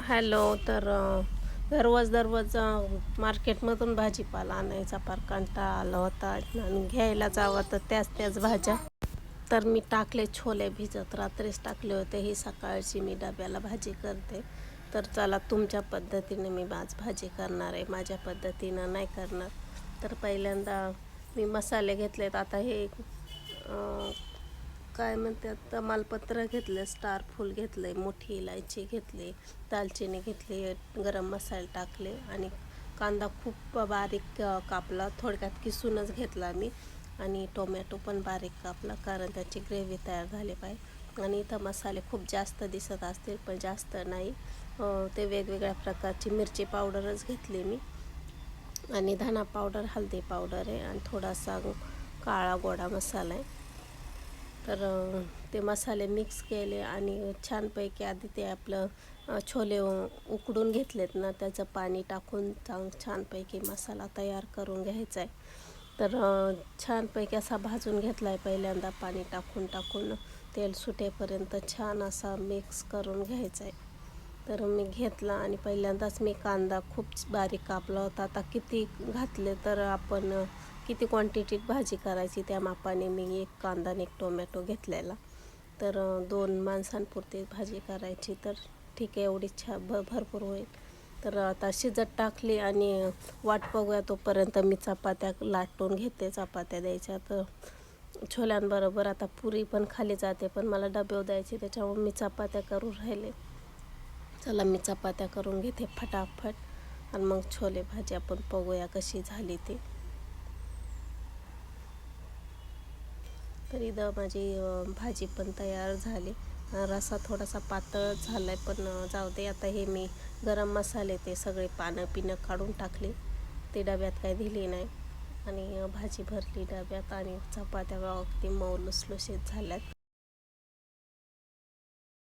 Hello. तर दररोज मार्केटमधून भाजीपाला आणायचा फार कंटाळा आला होता आणि घ्यायला जावं तर त्याच भाज्या. तर मी टाकले छोले भिजत, रात्रीच टाकले होते. ही सकाळची मी डब्याला भाजी करते. तर चला तुमच्या पद्धतीने मी आज भाजी करणार आहे, माझ्या पद्धतीनं नाही करणार. तर पहिल्यांदा मी मसाले घेतलेत. आता हे काय म्हणतात, तमालपत्र घेतले, स्टार फूल घेतले, मोठी इलायची घेतली, दालचिनी घेतली, गरम मसाले टाकले आणि कांदा खूप बारीक कापला, थोडक्यात किसूनच घेतला मी. आणि टोमॅटो पण बारीक कापला, कारण त्याची ग्रेव्ही तयार झाली पाहिजे. आणि इथं मसाले खूप जास्त दिसत असतील पण जास्त नाही. ते वेगवेगळ्या प्रकारची मिरची पावडरच घेतली मी, आणि धना पावडर, हळदी पावडर आहे, आणि थोडासा काळा गोडा मसाला आहे. तर ते मसाले मिक्स केले आणि छानपैकी आधी ते आपलं छोले उकडून घेतलेत ना, त्याचं पाणी टाकून छानपैकी मसाला तयार करून घ्यायचा आहे. तर छानपैकी असा भाजून घेतला आहे पहिल्यांदा, पाणी टाकून तेल सुटेपर्यंत छान असा मिक्स करून घ्यायचा आहे. तर मी घेतला आणि पहिल्यांदाच मी कांदा खूप बारीक कापला होता. आता किती घातले तर आपण किती क्वांटिटीत भाजी करायची त्या मापाने मी एक कांदा आणि एक टोमॅटो घेतलेला. तर 2 माणसांपुरती भाजी करायची, तर ठीक आहे, एवढी भरपूर होईल. तर आता शिजत टाकली आणि वाट बघूया तोपर्यंत मी चपात्या लाटून घेते. चपात्या द्यायच्या, तर छोल्यांबरोबर आता पुरी पण खाली जाते, पण मला डबे द्यायचे, त्याच्यामुळे मी चपात्या करून राहिले. चला मी चपात्या करून घेते फटाफट, आणि मग छोले भाजी आपण बघूया कशी झाली ती. तर इथं माझी भाजी पण तयार झाली. रस्सा थोडासा पातळ झाला आहे, पण जाऊ दे. आता हे मी गरम मसाले ते सगळे पानं काढून टाकले, ते डब्यात काही दिली नाही, आणि भाजी भरली डब्यात, आणि चपात्या अगदी मऊ लुसलुशीत झाल्यात.